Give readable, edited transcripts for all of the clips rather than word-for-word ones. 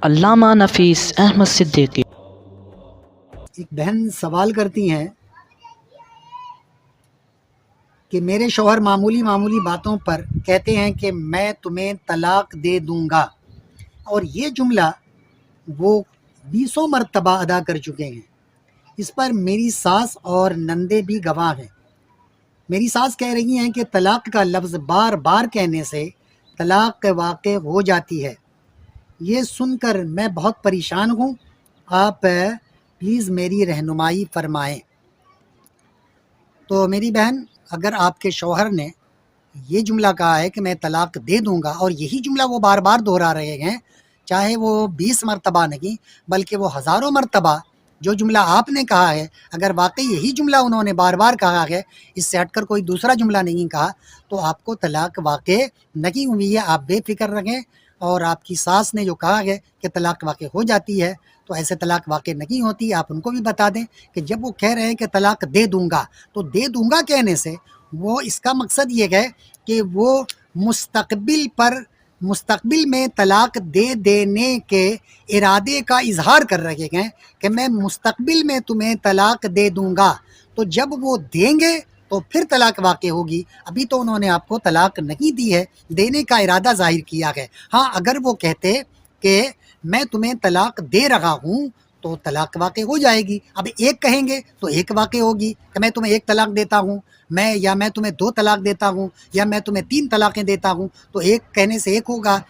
علامہ نفیس احمد صدیقی۔ ایک بہن سوال کرتی ہیں کہ میرے شوہر معمولی معمولی باتوں پر کہتے ہیں کہ میں تمہیں طلاق دے دوں گا، اور یہ جملہ وہ 20 مرتبہ ادا کر چکے ہیں۔ اس پر میری ساس اور نندے بھی گواہ ہیں۔ میری ساس کہہ رہی ہیں کہ طلاق کا لفظ بار بار کہنے سے طلاق واقع ہو جاتی ہے۔ یہ سن کر میں بہت پریشان ہوں، آپ پلیز میری رہنمائی فرمائیں۔ تو میری بہن، اگر آپ کے شوہر نے یہ جملہ کہا ہے کہ میں طلاق دے دوں گا، اور یہی جملہ وہ بار بار دہرا رہے ہیں، چاہے وہ 20 مرتبہ نہیں بلکہ وہ ہزاروں مرتبہ جو جملہ آپ نے کہا ہے، اگر واقعی یہی جملہ انہوں نے بار بار کہا ہے، اس سے ہٹ کر کوئی دوسرا جملہ نہیں کہا، تو آپ کو طلاق واقع نہیں ہوئی ہے۔ آپ بے فکر رہیں، اور آپ کی ساس نے جو کہا ہے کہ طلاق واقع ہو جاتی ہے، تو ایسے طلاق واقع نہیں ہوتی۔ آپ ان کو بھی بتا دیں کہ جب وہ کہہ رہے ہیں کہ طلاق دے دوں گا، تو دے دوں گا کہنے سے وہ اس کا مقصد یہ ہے کہ وہ مستقبل میں طلاق دے دینے کے ارادے کا اظہار کر رہے ہیں کہ میں مستقبل میں تمہیں طلاق دے دوں گا۔ تو جب وہ دیں گے تو پھر طلاق واقع ہوگی۔ ابھی تو انہوں نے آپ کو طلاق نہیں دی ہے، دینے کا ارادہ ظاہر کیا ہے۔ ہاں، اگر وہ کہتے کہ میں تمہیں طلاق دے رہا ہوں تو طلاق واقع ہو جائے گی۔ اب ایک کہیں گے تو ایک واقع ہوگی کہ میں تمہیں 1 طلاق دیتا ہوں، یا میں تمہیں 2 طلاق دیتا ہوں، یا میں تمہیں 3 طلاقیں دیتا ہوں، تو 1 کہنے سے 1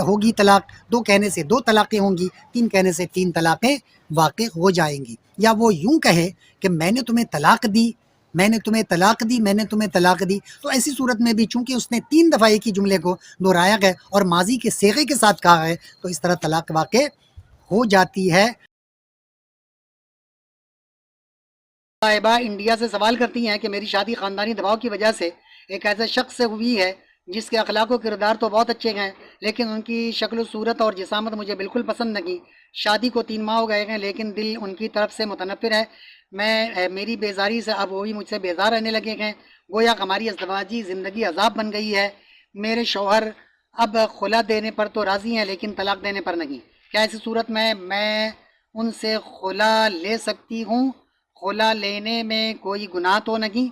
ہوگی طلاق، 2 کہنے سے 2 طلاقیں ہوں گی، 3 کہنے سے 3 طلاقیں واقع ہو جائیں گی۔ یا وہ یوں کہے کہ میں نے تمہیں طلاق دی، میں نے تمہیں طلاق دی، میں نے تمہیں طلاق دی، تو ایسی صورت میں بھی چونکہ اس نے 3 دفعہ ایک ہی جملے کو دہرایا ہے اور ماضی کے صیغے کے ساتھ کہا ہے، تو اس طرح طلاق واقع ہو جاتی ہے۔ صاحبہ انڈیا سے سوال کرتی ہیں کہ میری شادی خاندانی دباؤ کی وجہ سے ایک ایسے شخص سے ہوئی ہے جس کے اخلاق و کردار تو بہت اچھے ہیں، لیکن ان کی شکل و صورت اور جسامت مجھے بالکل پسند نہیں۔ شادی کو 3 ماہ ہو گئے ہیں لیکن دل ان کی طرف سے متنفر ہے۔ میری بیزاری سے اب وہی مجھ سے بیزار رہنے لگے ہیں، گویا ہماری ازدواجی زندگی عذاب بن گئی ہے۔ میرے شوہر اب خلا دینے پر تو راضی ہیں لیکن طلاق دینے پر نہیں۔ کیا ایسی صورت میں ان سے خلا لے سکتی ہوں؟ خلا لینے میں کوئی گناہ تو نہیں؟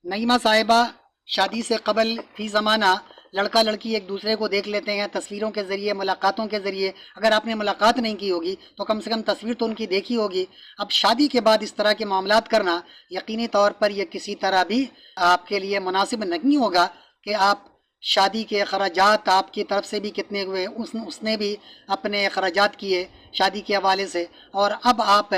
نعیمہ صاحبہ، شادی سے قبل فی زمانہ لڑکا لڑکی ایک دوسرے کو دیکھ لیتے ہیں تصویروں کے ذریعے، ملاقاتوں کے ذریعے۔ اگر آپ نے ملاقات نہیں کی ہوگی تو کم سے کم تصویر تو ان کی دیکھی ہوگی۔ اب شادی کے بعد اس طرح کے معاملات کرنا یقینی طور پر یہ کسی طرح بھی آپ کے لیے مناسب نہیں ہوگا کہ آپ شادی کے اخراجات آپ کی طرف سے بھی کتنے ہوئے، اس نے بھی اپنے اخراجات کیے شادی کے حوالے سے، اور اب آپ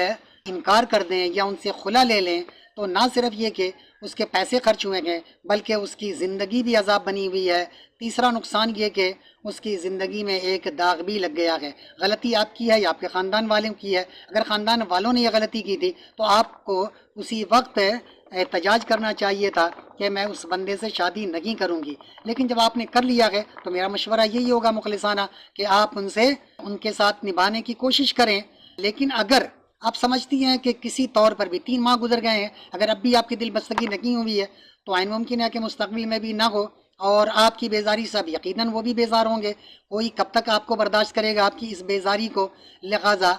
انکار کر دیں یا ان سے خلا لے لیں، تو نہ صرف یہ کہ اس کے پیسے خرچ ہوئے گئے بلکہ اس کی زندگی بھی عذاب بنی ہوئی ہے۔ تیسرا نقصان یہ کہ اس کی زندگی میں ایک داغ بھی لگ گیا ہے۔ غلطی آپ کی ہے یا آپ کے خاندان والوں کی ہے؟ اگر خاندان والوں نے یہ غلطی کی تھی تو آپ کو اسی وقت احتجاج کرنا چاہیے تھا کہ میں اس بندے سے شادی نہیں کروں گی، لیکن جب آپ نے کر لیا ہے تو میرا مشورہ یہی ہوگا مخلصانہ کہ آپ ان کے ساتھ نبھانے کی کوشش کریں۔ لیکن اگر آپ سمجھتی ہیں کہ کسی طور پر بھی 3 ماہ گزر گئے ہیں، اگر اب بھی آپ کی دل بستگی نہیں ہوئی ہے، تو عین ممکن ہے کہ مستقبل میں بھی نہ ہو، اور آپ کی بیزاری سے اب یقیناً وہ بھی بیزار ہوں گے۔ کوئی کب تک آپ کو برداشت کرے گا آپ کی اس بیزاری کو؟ لہٰذا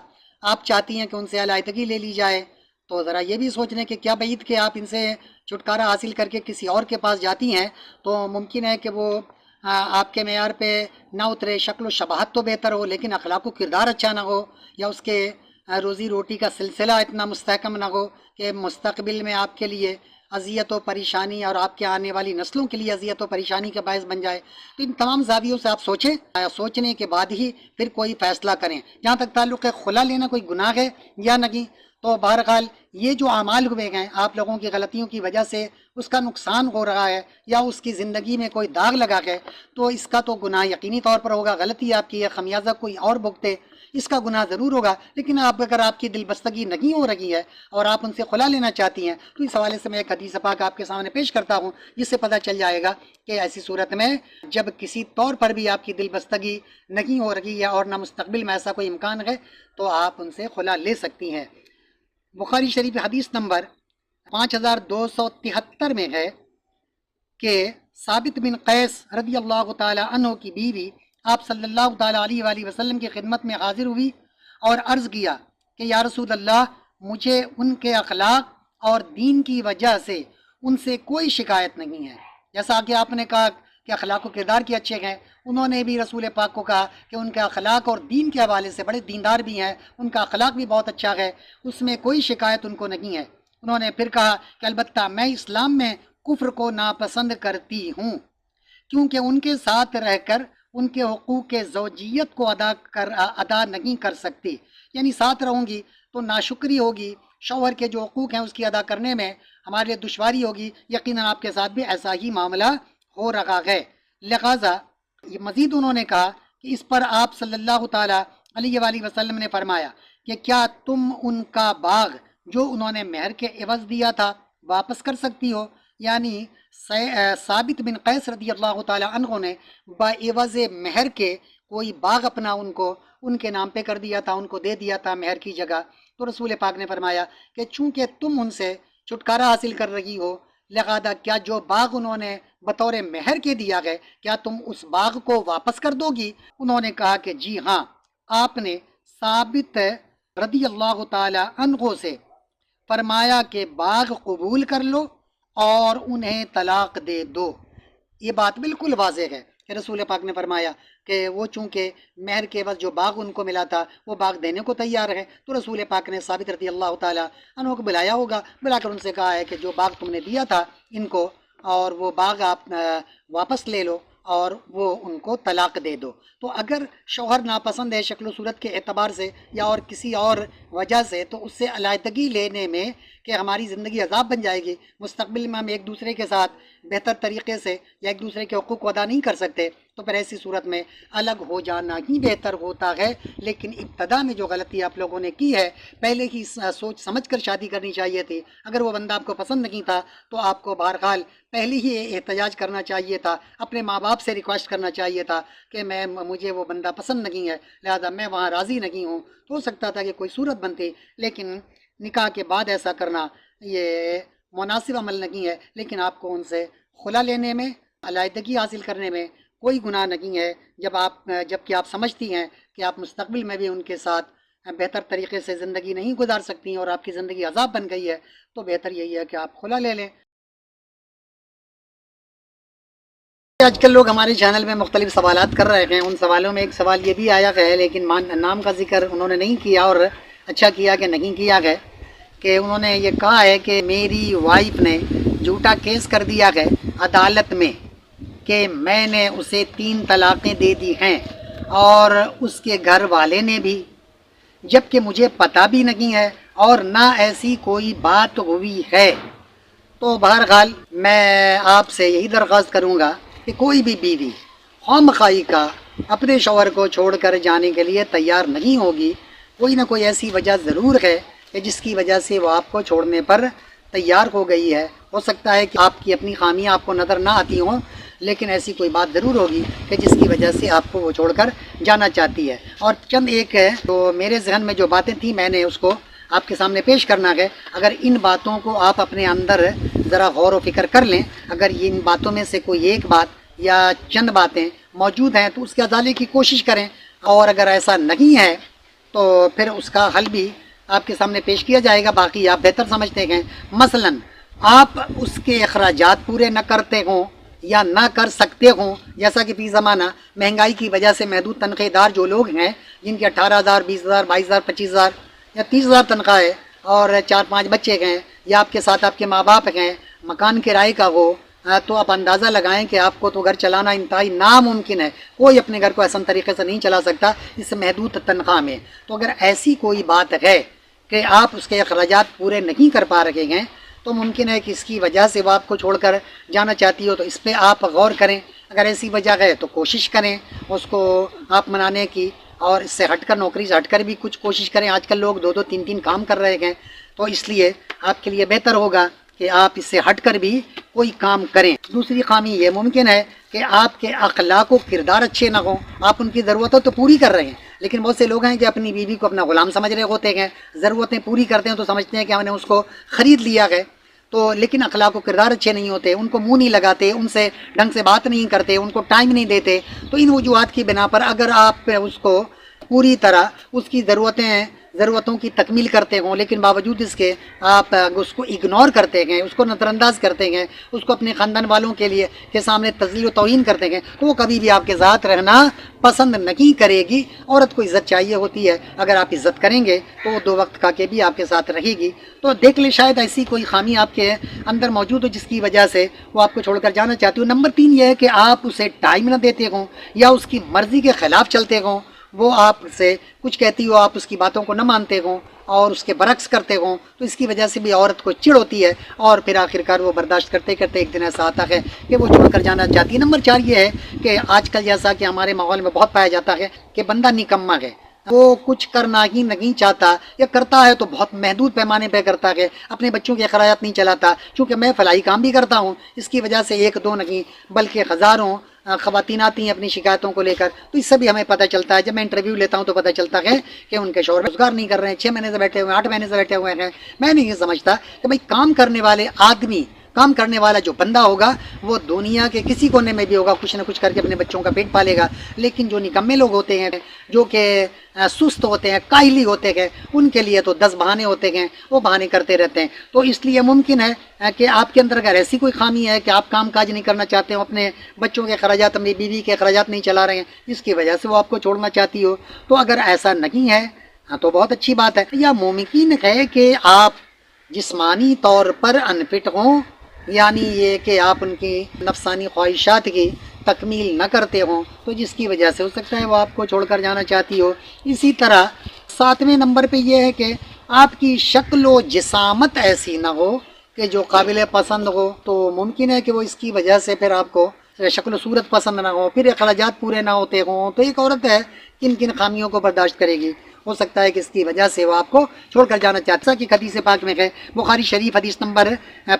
آپ چاہتی ہیں کہ ان سے علیحدگی لے لی جائے، تو ذرا یہ بھی سوچ لیں کہ کیا بعید کہ آپ ان سے چھٹکارا حاصل کر کے کسی اور کے پاس جاتی ہیں تو ممکن ہے کہ وہ آپ کے معیار پہ نہ اترے۔ شکل و شباہت تو بہتر ہو لیکن اخلاق و کردار اچھا نہ ہو، یا اس کے روزی روٹی کا سلسلہ اتنا مستحکم نہ ہو کہ مستقبل میں آپ کے لیے اذیت و پریشانی اور آپ کے آنے والی نسلوں کے لیے اذیت و پریشانی کا باعث بن جائے۔ تو ان تمام زاویوں سے آپ سوچیں، سوچنے کے بعد ہی پھر کوئی فیصلہ کریں۔ جہاں تک تعلق ہے خلا لینا کوئی گناہ ہے یا نہیں، تو بہرحال یہ جو اعمال ہوئے ہیں آپ لوگوں کی غلطیوں کی وجہ سے اس کا نقصان ہو رہا ہے یا اس کی زندگی میں کوئی داغ لگا ہے، تو اس کا تو گناہ یقینی طور پر ہوگا۔ غلطی آپ کی ہے، خمیازہ کوئی اور بھگتے، اس کا گناہ ضرور ہوگا۔ لیکن اگر آپ کی دل بستگی نہیں ہو رہی ہے اور آپ ان سے خلا لینا چاہتی ہیں، تو اس حوالے سے میں ایک حدیث پاک آپ کے سامنے پیش کرتا ہوں، جس سے پتہ چل جائے گا کہ ایسی صورت میں جب کسی طور پر بھی آپ کی دل بستگی نہیں ہو رہی ہے اور نہ مستقبل میں ایسا کوئی امکان ہے، تو آپ ان سے خلا لے سکتی ہیں۔ بخاری شریف حدیث نمبر 5273 میں ہے کہ ثابت بن قیس رضی اللہ تعالی عنہ کی بیوی آپ صلی اللہ تعالیٰ علیہ وآلہ وسلم کی خدمت میں حاضر ہوئی اور عرض کیا کہ یا رسول اللہ، مجھے ان کے اخلاق اور دین کی وجہ سے ان سے کوئی شکایت نہیں ہے۔ جیسا کہ آپ نے کہا کہ اخلاق و کردار کے اچھے ہیں، انہوں نے بھی رسول پاک کو کہا کہ ان کے اخلاق اور دین کے حوالے سے بڑے دیندار بھی ہیں، ان کا اخلاق بھی بہت اچھا ہے، اس میں کوئی شکایت ان کو نہیں ہے۔ انہوں نے پھر کہا کہ البتہ میں اسلام میں کفر کو ناپسند کرتی ہوں، کیونکہ ان کے ساتھ رہ کر ان کے حقوق زوجیت کو ادا نہیں کر سکتی، یعنی ساتھ رہوں گی تو ناشکری ہوگی، شوہر کے جو حقوق ہیں اس کی ادا کرنے میں ہمارے لیے دشواری ہوگی۔ یقیناً آپ کے ساتھ بھی ایسا ہی معاملہ ہو رہا ہے۔ لہذا یہ مزید انہوں نے کہا کہ اس پر آپ صلی اللہ تعالیٰ علیہ وآلہ وسلم نے فرمایا کہ کیا تم ان کا باغ جو انہوں نے مہر کے عوض دیا تھا واپس کر سکتی ہو؟ یعنی ثابت بن قیس رضی اللہ تعالیٰ عنہ نے بعوض مہر کے کوئی باغ اپنا ان کے نام پہ کر دیا تھا، ان کو دے دیا تھا مہر کی جگہ۔ تو رسول پاک نے فرمایا کہ چونکہ تم ان سے چھٹکارا حاصل کر رہی ہو، لہذا کیا جو باغ انہوں نے بطور مہر کے دیا ہے کیا تم اس باغ کو واپس کر دو گی؟ انہوں نے کہا کہ جی ہاں۔ آپ نے ثابت رضی اللہ تعالی عنہ سے فرمایا کہ باغ قبول کر لو اور انہیں طلاق دے دو۔ یہ بات بالکل واضح ہے کہ رسول پاک نے فرمایا کہ وہ چونکہ مہر کے عوض جو باغ ان کو ملا تھا وہ باغ دینے کو تیار ہے، تو رسول پاک نے ثابت رضی اللہ تعالیٰ عنہ کو بلایا ہوگا، بلا کر ان سے کہا ہے کہ جو باغ تم نے دیا تھا ان کو، اور وہ باغ آپ واپس لے لو اور وہ ان کو طلاق دے دو۔ تو اگر شوہر ناپسند ہے شکل و صورت کے اعتبار سے یا اور کسی اور وجہ سے، تو اس سے علیحدگی لینے میں کہ ہماری زندگی عذاب بن جائے گی، مستقبل میں ہم ایک دوسرے کے ساتھ بہتر طریقے سے یا ایک دوسرے کے حقوق کو ادا نہیں کر سکتے، تو پھر ایسی صورت میں الگ ہو جانا ہی بہتر ہوتا ہے۔ لیکن ابتدا میں جو غلطی آپ لوگوں نے کی ہے، پہلے ہی سوچ سمجھ کر شادی کرنی چاہیے تھی۔ اگر وہ بندہ آپ کو پسند نہیں تھا تو آپ کو بہرحال پہلے ہی احتجاج کرنا چاہیے تھا، اپنے ماں باپ سے ریکویسٹ کرنا چاہیے تھا کہ مجھے وہ بندہ پسند نہیں ہے، لہذا میں وہاں راضی نہیں ہوں۔ تو ہو سکتا تھا کہ کوئی صورت بنتی، لیکن نکاح کے بعد ایسا کرنا یہ مناسب عمل نہیں ہے۔ لیکن آپ کو ان سے خلا لینے میں، علیحدگی حاصل کرنے میں کوئی گناہ نہیں ہے، جب کہ آپ سمجھتی ہیں کہ آپ مستقبل میں بھی ان کے ساتھ بہتر طریقے سے زندگی نہیں گزار سکتی ہیں اور آپ کی زندگی عذاب بن گئی ہے، تو بہتر یہی ہے کہ آپ خلا لے لیں۔ آج کل لوگ ہمارے چینل میں مختلف سوالات کر رہے ہیں، ان سوالوں میں ایک سوال یہ بھی آیا ہے، لیکن نام کا ذکر انہوں نے نہیں کیا، اور اچھا کیا کہ نہیں کیا ہے، کہ انہوں نے یہ کہا ہے کہ میری وائف نے جھوٹا کیس کر دیا ہے عدالت میں کہ میں نے اسے 3 طلاقیں دے دی ہیں اور اس کے گھر والے نے بھی، جبکہ مجھے پتہ بھی نہیں ہے اور نہ ایسی کوئی بات ہوئی ہے۔ تو بہرحال میں آپ سے یہی درخواست کروں گا کہ کوئی بھی بیوی خواہ کا اپنے شوہر کو چھوڑ کر جانے کے لیے تیار نہیں ہوگی، کوئی نہ کوئی ایسی وجہ ضرور ہے کہ جس کی وجہ سے وہ آپ کو چھوڑنے پر تیار ہو گئی ہے۔ ہو سکتا ہے کہ آپ کی اپنی خامیاں آپ کو نظر نہ آتی ہوں، لیکن ایسی کوئی بات ضرور ہوگی کہ جس کی وجہ سے آپ کو وہ چھوڑ کر جانا چاہتی ہے۔ اور چند ایک ہے تو میرے ذہن میں جو باتیں تھیں میں نے اس کو آپ کے سامنے پیش کرنا ہے۔ اگر ان باتوں کو آپ اپنے اندر ذرا غور و فکر کر لیں، اگر ان باتوں میں سے کوئی ایک بات یا چند باتیں موجود ہیں تو اس کے ازالے کی کوشش کریں، اور اگر ایسا نہیں ہے تو پھر اس کا حل بھی آپ کے سامنے پیش کیا جائے گا، باقی آپ بہتر سمجھتے ہیں۔ مثلا آپ اس کے اخراجات پورے نہ کرتے ہوں یا نہ کر سکتے ہوں، جیسا کہ فی زمانہ مہنگائی کی وجہ سے محدود تنخواہ دار جو لوگ ہیں، جن کی 18,000 20,000 22,000 25,000 یا 30,000 تنخواہ ہے اور 4-5 بچے ہیں، یا آپ کے ساتھ آپ کے ماں باپ ہیں، مکان کرائے کا ہو، تو آپ اندازہ لگائیں کہ آپ کو تو گھر چلانا انتہائی ناممکن ہے، کوئی اپنے گھر کو ایسا طریقے سے نہیں چلا سکتا اس محدود تنخواہ میں۔ تو اگر ایسی کوئی بات ہے کہ آپ اس کے اخراجات پورے نہیں کر پا رہے ہیں، تو ممکن ہے کہ اس کی وجہ سے وہ آپ کو چھوڑ کر جانا چاہتی ہو، تو اس پہ آپ غور کریں۔ اگر ایسی وجہ ہے تو کوشش کریں اس کو آپ منانے کی، اور اس سے ہٹ کر، نوکری سے ہٹ کر بھی کچھ کوشش کریں۔ آج کل لوگ 2-2 3-3 کام کر رہے ہیں، تو اس لیے آپ کے لیے بہتر ہوگا کہ آپ اس سے ہٹ کر بھی کوئی کام کریں۔ دوسری خامی یہ ممکن ہے کہ آپ کے اخلاق و کردار اچھے نہ ہوں، آپ ان کی ضرورتیں تو پوری کر رہے ہیں، لیکن بہت سے لوگ ہیں کہ اپنی بیوی کو اپنا غلام سمجھ رہے ہوتے ہیں، ضرورتیں پوری کرتے ہیں تو سمجھتے ہیں کہ ہم نے اس کو خرید لیا ہے، تو لیکن اخلاق و کردار اچھے نہیں ہوتے، ان کو منہ نہیں لگاتے، ان سے ڈھنگ سے بات نہیں کرتے، ان کو ٹائم نہیں دیتے، تو ان وجوہات کی بنا پر اگر آپ اس کو پوری طرح اس کی ضرورتوں کی تکمیل کرتے ہوں، لیکن باوجود اس کے آپ اس کو اگنور کرتے ہیں، اس کو نظر انداز کرتے ہیں، اس کو اپنے خاندان والوں کے سامنے تذلیل و توہین کرتے ہیں، تو وہ کبھی بھی آپ کے ساتھ رہنا پسند نہیں کرے گی۔ عورت کو عزت چاہیے ہوتی ہے، اگر آپ عزت کریں گے تو وہ 2 وقت کا کے بھی آپ کے ساتھ رہے گی۔ تو دیکھ لیں شاید ایسی کوئی خامی آپ کے اندر موجود ہو جس کی وجہ سے وہ آپ کو چھوڑ کر جانا چاہتی ہو۔ نمبر 3 یہ ہے کہ آپ اسے ٹائم نہ دیتے ہوں یا اس کی مرضی کے خلاف چلتے ہوں، وہ آپ سے کچھ کہتی ہو، آپ اس کی باتوں کو نہ مانتے ہوں اور اس کے برعکس کرتے ہوں، تو اس کی وجہ سے بھی عورت کو چڑ ہوتی ہے اور پھر آخرکار وہ برداشت کرتے کرتے ایک دن ایسا آتا ہے کہ وہ چھوڑ کر جانا چاہتی ہے۔ نمبر 4 یہ ہے کہ آج کل جیسا کہ ہمارے ماحول میں بہت پایا جاتا ہے کہ بندہ نکما ہے، وہ کچھ کرنا ہی نہیں چاہتا، یا کرتا ہے تو بہت محدود پیمانے پہ کرتا ہے، اپنے بچوں کے اخراجات نہیں چلاتا۔ چونکہ میں فلاحی کام بھی کرتا ہوں، اس کی وجہ سے 1-2 نہیں بلکہ ہزاروں خواتین آتی ہیں اپنی شکایتوں کو لے کر، تو اس سے بھی ہمیں پتہ چلتا ہے، جب میں انٹرویو لیتا ہوں تو پتہ چلتا ہے کہ ان کے شوہر روزگار نہیں کر رہے ہیں، 6 مہینے سے بیٹھے ہوئے ہیں، 8 مہینے سے بیٹھے ہوئے ہیں۔ میں نہیں سمجھتا کہ بھائی کام کرنے والے آدمی، کام کرنے والا جو بندہ ہوگا وہ دنیا کے کسی کونے میں بھی ہوگا، کچھ نہ کچھ کر کے اپنے بچوں کا پیٹ پالے گا، لیکن جو نکمے لوگ ہوتے ہیں، جو کہ سست ہوتے ہیں، کاہلی ہوتے ہیں، ان کے لیے تو 10 بہانے ہوتے ہیں، وہ بہانے کرتے رہتے ہیں۔ تو اس لیے ممکن ہے کہ آپ کے اندر اگر ایسی کوئی خامی ہے کہ آپ کام کاج نہیں کرنا چاہتے ہو، اپنے بچوں کے اخراجات، اپنی بیوی کے اخراجات نہیں چلا رہے ہیں، جس کی وجہ سے وہ آپ کو چھوڑنا چاہتی ہو، تو اگر ایسا نہیں ہے تو بہت اچھی بات ہے۔ یا ممکن ہے کہ آپ جسمانی طور پر انفٹ ہوں، یعنی یہ کہ آپ ان کی نفسانی خواہشات کی تکمیل نہ کرتے ہوں، تو جس کی وجہ سے ہو سکتا ہے وہ آپ کو چھوڑ کر جانا چاہتی ہو۔ اسی طرح 7ویں نمبر پہ یہ ہے کہ آپ کی شکل و جسامت ایسی نہ ہو کہ جو قابل پسند ہو، تو ممکن ہے کہ وہ اس کی وجہ سے پھر آپ کو شکل و صورت پسند نہ ہو، پھر اخراجات پورے نہ ہوتے ہوں، تو ایک عورت ہے کن کن خامیوں کو برداشت کرے گی، ہو سکتا ہے کہ اس کی وجہ سے وہ آپ کو چھوڑ کر جانا چاہتا ہے۔ کہ حدیث پاک میں ہے، بخاری شریف حدیث نمبر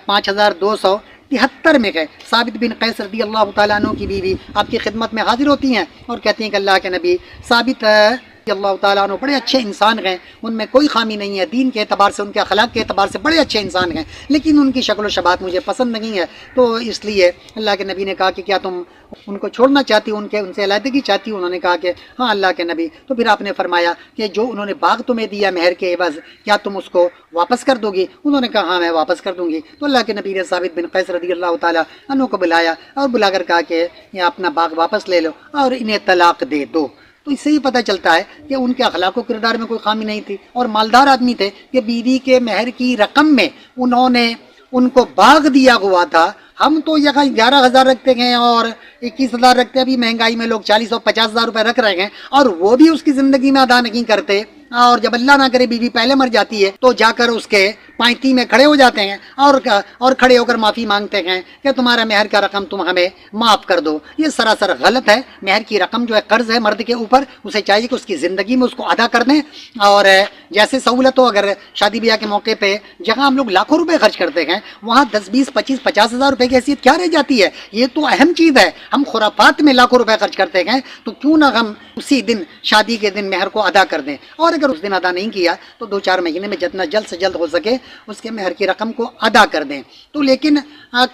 5273 میں ہے، ثابت بن قیس رضی اللہ تعالیٰ عنہ کی بیوی آپ کی خدمت میں حاضر ہوتی ہیں اور کہتی ہیں کہ اللہ کے نبی، ثابت رضی اللہ تعالیٰ عنہ بڑے اچھے انسان ہیں، ان میں کوئی خامی نہیں ہے، دین کے اعتبار سے، ان کے اخلاق کے اعتبار سے بڑے اچھے انسان ہیں، لیکن ان کی شکل و شباہت مجھے پسند نہیں ہے، تو اس لیے اللہ کے نبی نے کہا کہ کیا تم ان کو چھوڑنا چاہتی ہو، ان سے علیحدگی چاہتی ہو؟ انہوں نے کہا کہ ہاں اللہ کے نبی۔ تو پھر آپ نے فرمایا کہ جو انہوں نے باغ تمہیں دیا مہر کے عوض، کیا تم اس کو واپس کر دو گی؟ انہوں نے کہا ہاں میں واپس کر دوں گی۔ تو اللہ کے نبی نے ثابت بن قیس رضی اللہ تعالیٰ عنہ کو بلایا اور بلا کر کہا کہ یہ اپنا باغ واپس لے لو اور انہیں طلاق دے دو۔ تو اس سے ہی پتہ چلتا ہے کہ ان کے اخلاق و کردار میں کوئی خامی نہیں تھی اور مالدار آدمی تھے کہ بیوی کے مہر کی رقم میں انہوں نے ان کو باغ دیا ہوا تھا۔ ہم تو یہاں 11,000 رکھتے ہیں اور 21,000 رکھتے ہیں، ابھی مہنگائی میں لوگ 40 اور 50,000 روپے رکھ رہے ہیں، اور وہ بھی اس کی زندگی میں ادا نہیں کرتے، اور جب اللہ نہ کرے بیوی پہلے مر جاتی ہے تو جا کر اس کے پائتی میں کھڑے ہو جاتے ہیں اور کھڑے ہو کر معافی مانگتے ہیں کہ تمہارا مہر کا رقم تم ہمیں معاف کر دو۔ یہ سراسر غلط ہے۔ مہر کی رقم جو ہے قرض ہے مرد کے اوپر، اسے چاہیے کہ اس کی زندگی میں اس کو ادا کر دیں، اور جیسے سہولت ہو، اگر شادی بیاہ کے موقع پہ جہاں ہم لوگ لاکھوں روپے خرچ کرتے ہیں وہاں 10 20 25 50,000 روپے کی حیثیت کیا رہ جاتی ہے؟ یہ تو اہم چیز ہے۔ ہم خرافات میں لاکھوں روپے خرچ کرتے ہیں، تو کیوں نہ ہم اسی دن، شادی کے دن مہر کو ادا کر دیں، اور اگر اس دن ادا نہیں کیا تو 2-4 مہینے میں جتنا جلد سے جلد ہو سکے اس کے مہر کی رقم کو ادا کر دیں۔ تو لیکن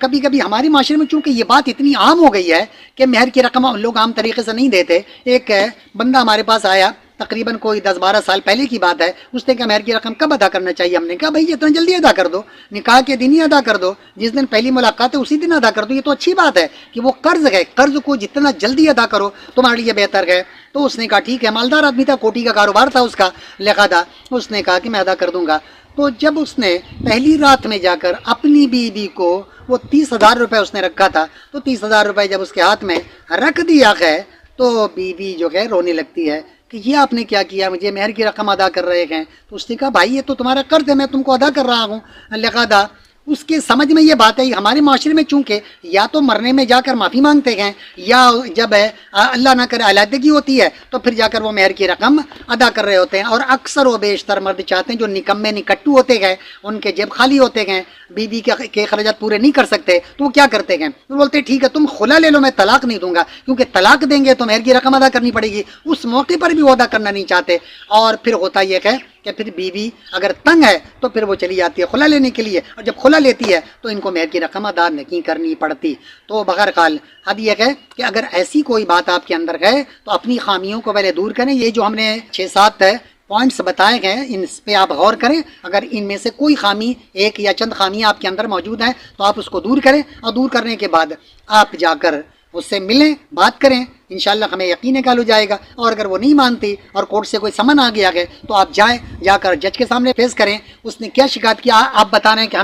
کبھی کبھی ہمارے معاشرے میں چونکہ یہ بات اتنی عام ہو گئی ہے کہ مہر کی رقم لوگ عام طریقے سے نہیں دیتے۔ ایک بندہ ہمارے پاس آیا، تقریباً کوئی 10-12 سال پہلے کی بات ہے، اس نے کہا مہر کی رقم کب ادا کرنا چاہیے؟ ہم نے کہا بھائی اتنا جلدی ادا کر دو، نکاح کے دن ہی ادا کر دو، جس دن پہلی ملاقات ہے اسی دن ادا کر دو۔ یہ تو اچھی بات ہے کہ وہ قرض ہے، قرض کو جتنا جلدی ادا کرو تمہارے لیے بہتر ہے۔ تو اس نے کہا ٹھیک ہے، مالدار آدمی تھا، کوٹی کا کاروبار تھا اس کا، لہذا اس نے کہا کہ میں ادا کر دوں گا۔ تو جب اس نے پہلی رات میں جا کر اپنی بیوی کو، وہ 30,000 روپے اس نے رکھا تھا، تو 30,000 روپے جب اس کے ہاتھ میں رکھ دیا ہے تو بیوی جو ہے رونے لگتی ہے کہ یہ آپ نے کیا کیا، مجھے مہر کی رقم ادا کر رہے ہیں؟ تو اس نے کہا بھائی یہ تو تمہارا قرض ہے، میں تم کو ادا کر رہا ہوں، لہذا اس کے سمجھ میں یہ بات ہے ہمارے معاشرے میں چونکہ یا تو مرنے میں جا کر معافی مانگتے ہیں، یا جب اللہ نہ کرے علیحدگی ہوتی ہے تو پھر جا کر وہ مہر کی رقم ادا کر رہے ہوتے ہیں۔ اور اکثر و بیشتر مرد چاہتے ہیں، جو نکمے نکٹو ہوتے ہیں، ان کے جیب خالی ہوتے ہیں، بیوی کے اخراجات پورے نہیں کر سکتے، تو وہ کیا کرتے ہیں؟ وہ بولتے ٹھیک ہے تم خلا لے لو، میں طلاق نہیں دوں گا، کیونکہ طلاق دیں گے تو مہر کی رقم ادا کرنی پڑے گی، اس موقع پر بھی وہ ادا کرنا نہیں چاہتے۔ اور پھر ہوتا یہ ہے کہ پھر بیوی اگر تنگ ہے تو پھر وہ چلی جاتی ہے خلا لینے کے لیے، اور جب خلا لیتی ہے تو ان کو مہر کی رقم ادا نہیں کرنی پڑتی۔ تو بہرحال اب یہ ہے کہ اگر ایسی کوئی بات آپ کے اندر ہے تو اپنی خامیوں کو پہلے دور کریں۔ یہ جو ہم نے 6-7 پوائنٹس بتائے گئے ان پہ آپ غور کریں، اگر ان میں سے کوئی خامی، ایک یا چند خامیاں آپ کے اندر موجود ہیں تو آپ اس کو دور کریں، اور دور کرنے کے بعد آپ جا کر اس سے ملیں، بات کریں، انشاءاللہ ہمیں یقین کل ہو جائے گا۔ اور اگر وہ نہیں مانتی اور کورٹ سے کوئی سمن آ گیا ہے تو آپ جائیں، جا کر جج کے سامنے فیس کریں، اس نے کیا شکایت کیا آپ بتا رہے ہیں کہ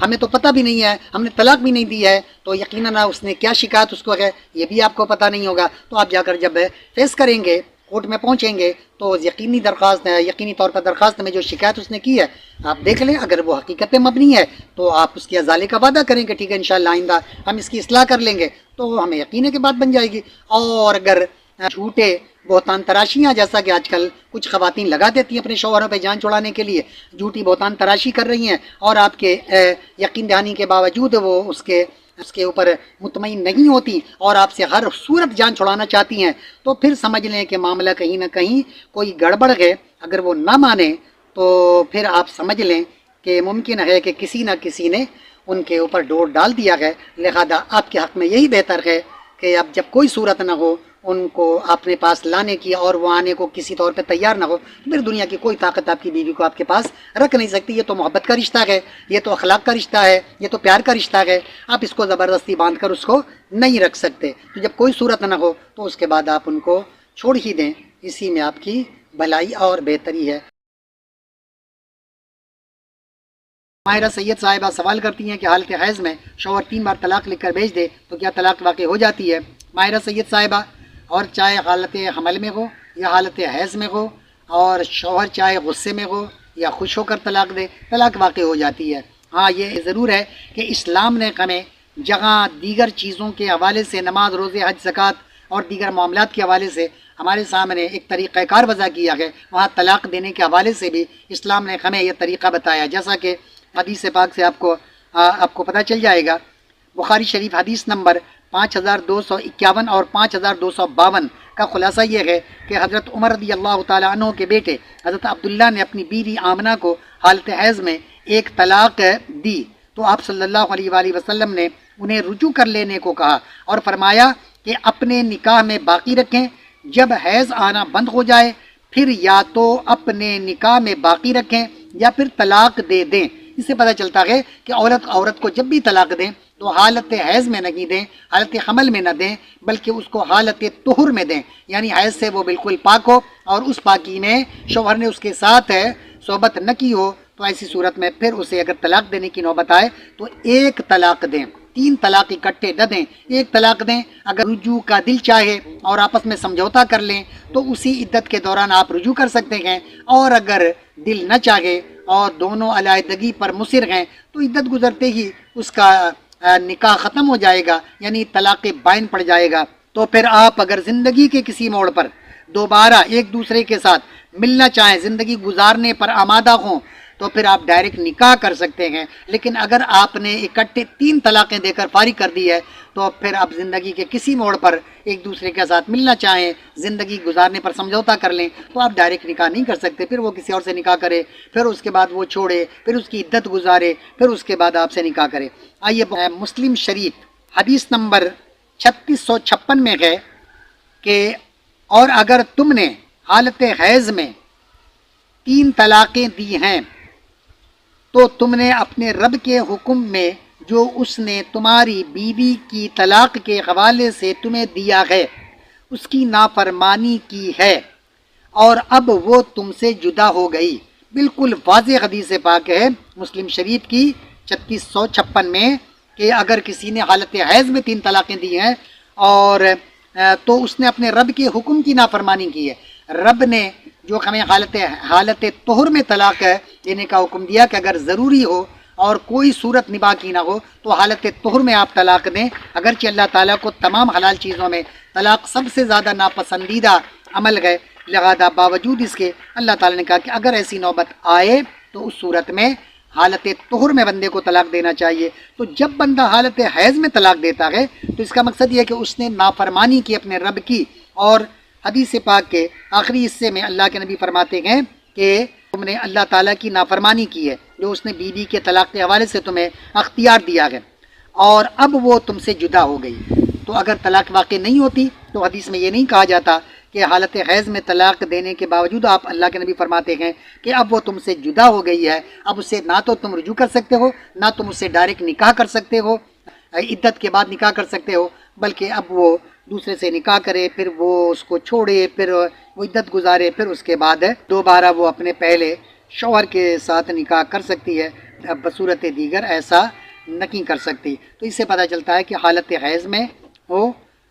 ہمیں تو پتہ بھی نہیں ہے، ہم نے طلاق بھی نہیں دی ہے، تو یقیناً اس نے کیا شکایت اس کو ہے یہ بھی آپ کو پتہ نہیں ہوگا۔ تو آپ جا کر جب فیس کریں گے، کورٹ میں پہنچیں گے، تو یقینی طور پر درخواست میں جو شکایت اس نے کی ہے آپ دیکھ لیں، اگر وہ حقیقت پہ مبنی ہے تو آپ اس کی ازالے کا وعدہ کریں کہ ٹھیک ہے انشاءاللہ آئندہ ہم اس کی اصلاح کر لیں گے، تو ہمیں یقین ہے کہ بات بن جائے گی۔ اور اگر جھوٹے بہتان تراشیاں، جیسا کہ آج کل کچھ خواتین لگا دیتی ہیں اپنے شوہروں پہ جان چھڑانے کے لیے، جھوٹی بہتان تراشی کر رہی ہیں، اور آپ کے یقین دہانی کے باوجود وہ اس کے اوپر مطمئن نہیں ہوتی اور آپ سے ہر صورت جان چھڑانا چاہتی ہیں، تو پھر سمجھ لیں کہ معاملہ کہیں نہ کہیں کوئی گڑبڑ ہے۔ اگر وہ نہ مانے تو پھر آپ سمجھ لیں کہ ممکن ہے کہ کسی نہ کسی نے ان کے اوپر ڈور ڈال دیا ہے، لہذا آپ کے حق میں یہی بہتر ہے کہ اب جب کوئی صورت نہ ہو ان کو اپنے پاس لانے کی، اور وہ آنے کو کسی طور پہ تیار نہ ہو، پھر دنیا کی کوئی طاقت آپ کی بیوی کو آپ کے پاس رکھ نہیں سکتی۔ یہ تو محبت کا رشتہ ہے، یہ تو اخلاق کا رشتہ ہے، یہ تو پیار کا رشتہ ہے، آپ اس کو زبردستی باندھ کر اس کو نہیں رکھ سکتے۔ تو جب کوئی صورت نہ ہو تو اس کے بعد آپ ان کو چھوڑ ہی دیں، اسی میں آپ کی بھلائی اور بہتری ہے۔ ماہرہ سید صاحبہ سوال کرتی ہیں کہ حالت حیض میں شوہر 3 بار طلاق لکھ کر بھیج دے تو کیا طلاق واقع ہو جاتی ہے؟ ماہرہ سید صاحبہ، اور چاہے حالت حمل میں ہو یا حالت حیض میں ہو، اور شوہر چاہے غصے میں ہو یا خوش ہو کر طلاق دے، طلاق واقع ہو جاتی ہے۔ ہاں یہ ضرور ہے کہ اسلام نے ہمیں جہاں دیگر چیزوں کے حوالے سے، نماز، روزے، حج، زکوٰۃ اور دیگر معاملات کے حوالے سے ہمارے سامنے ایک طریقہ کار وضع کیا ہے، وہاں طلاق دینے کے حوالے سے بھی اسلام نے ہمیں یہ طریقہ بتایا، جیسا کہ حدیث پاک سے آپ کو پتہ چل جائے گا۔ بخاری شریف حدیث نمبر 5251 اور 5252 کا خلاصہ یہ ہے کہ حضرت عمر رضی اللہ تعالیٰ عنہ کے بیٹے حضرت عبداللہ نے اپنی بیوی آمنہ کو حالت حیض میں ایک طلاق دی، تو آپ صلی اللہ علیہ وآلہ وسلم نے انہیں رجوع کر لینے کو کہا اور فرمایا کہ اپنے نکاح میں باقی رکھیں، جب حیض آنا بند ہو جائے پھر یا تو اپنے نکاح میں باقی رکھیں یا پھر طلاق دے دیں۔ اس سے پتہ چلتا ہے کہ عورت کو جب بھی طلاق دیں تو حالت حیض میں نہیں دیں، حالت حمل میں نہ دیں، بلکہ اس کو حالت طہر میں دیں، یعنی حیض سے وہ بالکل پاک ہو اور اس پاکی میں شوہر نے اس کے ساتھ صحبت نہ کی ہو، تو ایسی صورت میں پھر اسے اگر طلاق دینے کی نوبت آئے تو ایک طلاق دیں، 3 طلاق اکٹھے نہ دیں، ایک طلاق دیں۔ اگر رجوع کا دل چاہے اور آپس میں سمجھوتا کر لیں تو اسی عدت کے دوران آپ رجوع کر سکتے ہیں، اور اگر دل نہ چاہے اور دونوں علیحدگی پر مصر ہیں تو عدت گزرتے ہی اس کا نکاح ختم ہو جائے گا، یعنی طلاق بائن پڑ جائے گا۔ تو پھر آپ اگر زندگی کے کسی موڑ پر دوبارہ ایک دوسرے کے ساتھ ملنا چاہیں، زندگی گزارنے پر آمادہ ہوں، تو پھر آپ ڈائریکٹ نکاح کر سکتے ہیں۔ لیکن اگر آپ نے اکٹھے 3 طلاقیں دے کر فارغ کر دی ہے تو پھر آپ زندگی کے کسی موڑ پر ایک دوسرے کے ساتھ ملنا چاہیں، زندگی گزارنے پر سمجھوتا کر لیں، تو آپ ڈائریکٹ نکاح نہیں کر سکتے، پھر وہ کسی اور سے نکاح کرے، پھر اس کے بعد وہ چھوڑے، پھر اس کی عدت گزارے، پھر اس کے بعد آپ سے نکاح کرے۔ آئیے مسلم شریف حدیث نمبر 3656 میں ہے کہ اور اگر تم نے حالت حیض میں 3 طلاقیں دی ہیں تو تم نے اپنے رب کے حکم میں جو اس نے تمہاری بیوی کی طلاق کے حوالے سے تمہیں دیا ہے اس کی نافرمانی کی ہے، اور اب وہ تم سے جدا ہو گئی۔ بالکل واضح حدیث پاک ہے مسلم شریف کی 3656 میں کہ اگر کسی نے حالت حیض میں 3 طلاقیں دی ہیں اور تو اس نے اپنے رب کے حکم کی نافرمانی کی ہے۔ رب نے جو ہمیں حالت طہر میں طلاق دینے کا حکم دیا کہ اگر ضروری ہو اور کوئی صورت نباہ کی نہ ہو تو حالت طہر میں آپ طلاق دیں، اگرچہ اللہ تعالیٰ کو تمام حلال چیزوں میں طلاق سب سے زیادہ ناپسندیدہ عمل ہے، لہذا باوجود اس کے اللہ تعالیٰ نے کہا کہ اگر ایسی نوبت آئے تو اس صورت میں حالت طہر میں بندے کو طلاق دینا چاہیے۔ تو جب بندہ حالت حیض میں طلاق دیتا ہے تو اس کا مقصد یہ ہے کہ اس نے نافرمانی کی اپنے رب کی، اور حدیث پاک کے آخری حصے میں اللہ کے نبی فرماتے ہیں کہ تم نے اللہ تعالیٰ کی نافرمانی کی ہے جو اس نے بیوی کے طلاق کے حوالے سے تمہیں اختیار دیا ہے، اور اب وہ تم سے جدا ہو گئی۔ تو اگر طلاق واقع نہیں ہوتی تو حدیث میں یہ نہیں کہا جاتا کہ حالت حیض میں طلاق دینے کے باوجود آپ اللہ کے نبی فرماتے ہیں کہ اب وہ تم سے جدا ہو گئی ہے، اب اسے نہ تو تم رجوع کر سکتے ہو، نہ تم اس سے ڈائریکٹ نکاح کر سکتے ہو، عدت کے بعد نکاح کر سکتے ہو، بلکہ اب وہ دوسرے سے نکاح کرے، پھر وہ اس کو چھوڑے، پھر وہ عدت گزارے، پھر اس کے بعد دوبارہ وہ اپنے پہلے شوہر کے ساتھ نکاح کر سکتی ہے، اب بصورت دیگر ایسا نہیں کر سکتی۔ تو اس سے پتہ چلتا ہے کہ حالت حیض میں ہو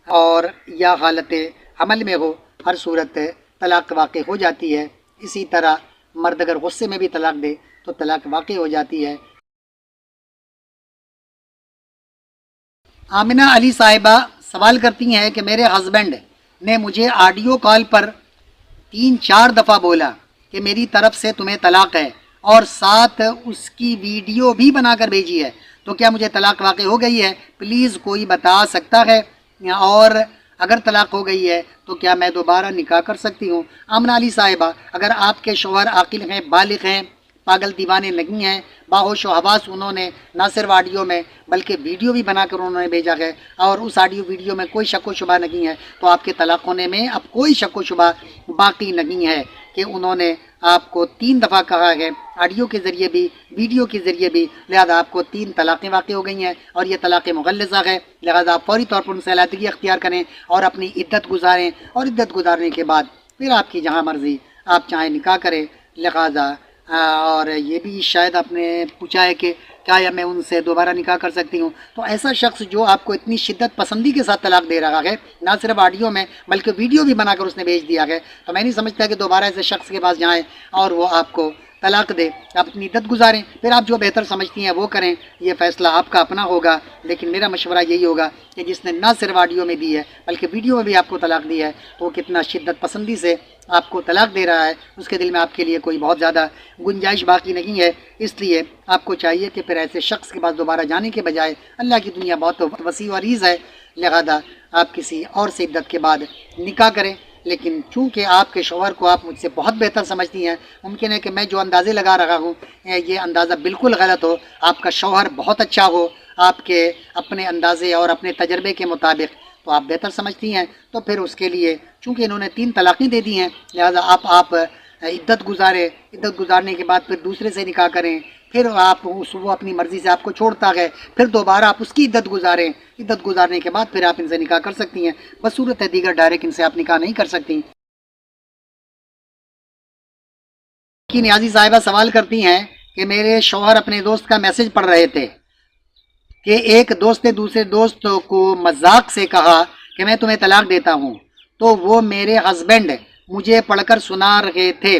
اور یا حالت حمل میں ہو، ہر صورت طلاق واقع ہو جاتی ہے۔ اسی طرح مرد اگر غصے میں بھی طلاق دے تو طلاق واقع ہو جاتی ہے۔ آمنہ علی صاحبہ سوال کرتی ہیں کہ میرے ہسبینڈ نے مجھے آڈیو کال پر 3-4 دفعہ بولا کہ میری طرف سے تمہیں طلاق ہے، اور ساتھ اس کی ویڈیو بھی بنا کر بھیجی ہے، تو کیا مجھے طلاق واقع ہو گئی ہے؟ پلیز کوئی بتا سکتا ہے؟ اور اگر طلاق ہو گئی ہے تو کیا میں دوبارہ نکاح کر سکتی ہوں؟ آمنہ علی صاحبہ، اگر آپ کے شوہر عاقل ہیں، بالغ ہیں، پاگل دیوانے نہیں ہیں، باہوش و حواس، انہوں نے نہ صرف آڈیو میں بلکہ ویڈیو بھی بنا کر انہوں نے بھیجا ہے، اور اس آڈیو ویڈیو میں کوئی شک و شبہ نہیں ہے، تو آپ کے طلاق ہونے میں اب کوئی شک و شبہ باقی نہیں ہے کہ انہوں نے آپ کو 3 دفعہ کہا ہے، آڈیو کے ذریعے بھی، ویڈیو کے ذریعے بھی، لہذا آپ کو 3 طلاقیں واقع ہو گئی ہیں، اور یہ طلاق مغلظہ ہے، لہذا آپ فوری طور پر ان سے علیحدگی اختیار کریں اور اپنی عدت گزاریں، اور عدت گزارنے کے بعد پھر آپ کی جہاں مرضی آپ چاہیں نکاح کریں۔ لہذا اور یہ بھی شاید آپ نے پوچھا ہے کہ کیا میں ان سے دوبارہ نکاح کر سکتی ہوں؟ تو ایسا شخص جو آپ کو اتنی شدت پسندی کے ساتھ طلاق دے رہا ہے، نہ صرف آڈیو میں بلکہ ویڈیو بھی بنا کر اس نے بھیج دیا ہے، تو میں نہیں سمجھتا کہ دوبارہ ایسے شخص کے پاس جائیں اور وہ آپ کو طلاق دے۔ آپ اپنی عدت گزاریں، پھر آپ جو بہتر سمجھتی ہیں وہ کریں، یہ فیصلہ آپ کا اپنا ہوگا، لیکن میرا مشورہ یہی ہوگا کہ جس نے نہ صرف آڈیو میں دی ہے بلکہ ویڈیو میں بھی آپ کو طلاق دی ہے، تو وہ کتنا شدت پسندی سے آپ کو طلاق دے رہا ہے، اس کے دل میں آپ کے لیے کوئی بہت زیادہ گنجائش باقی نہیں ہے۔ اس لیے آپ کو چاہیے کہ پھر ایسے شخص کے پاس دوبارہ جانے کے بجائے، اللہ کی دنیا بہت وسیع و عریض ہے، لہذا آپ کسی اور سے عدت کے بعد نکاح کریں۔ لیکن چونکہ آپ کے شوہر کو آپ مجھ سے بہت بہتر سمجھتی ہیں، ممکن ہے کہ میں جو اندازے لگا رہا ہوں یہ اندازہ بالکل غلط ہو، آپ کا شوہر بہت اچھا ہو، آپ کے اپنے اندازے اور اپنے تجربے کے مطابق تو آپ بہتر سمجھتی ہیں، تو پھر اس کے لیے چونکہ انہوں نے 3 طلاقیں دے دی ہیں، لہذا آپ عدت گزاریں، عدت گزارنے کے بعد پھر دوسرے سے نکاح کریں، پھر وہ اپنی مرضی سے آپ کو چھوڑتا ہے، پھر دوبارہ آپ اس کی عدت گزاریں، عدت گزارنے کے بعد پھر آپ ان سے نکاح کر سکتی ہیں، بصورت دیگر ڈائریکٹ ان سے آپ نکاح نہیں کر سکتی۔ کی نیازی صاحبہ سوال کرتی ہیں کہ میرے شوہر اپنے دوست کا میسج پڑھ رہے تھے کہ ایک دوست نے دوسرے دوست کو مذاق سے کہا کہ میں تمہیں طلاق دیتا ہوں، تو وہ میرے ہسبینڈ مجھے پڑھ کر سنا رہے تھے،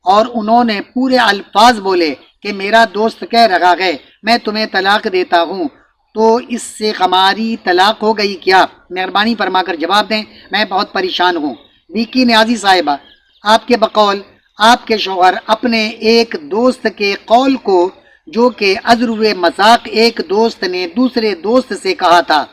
اور انہوں نے پورے الفاظ بولے کہ میرا دوست کہہ رہا ہے میں تمہیں طلاق دیتا ہوں، تو اس سے ہماری طلاق ہو گئی کیا؟ مہربانی فرما کر جواب دیں، میں بہت پریشان ہوں۔ وکی نیازی صاحبہ، آپ کے بقول آپ کے شوہر اپنے ایک دوست کے قول کو، جو کہ عذر مذاق ایک دوست نے دوسرے دوست سے کہا تھا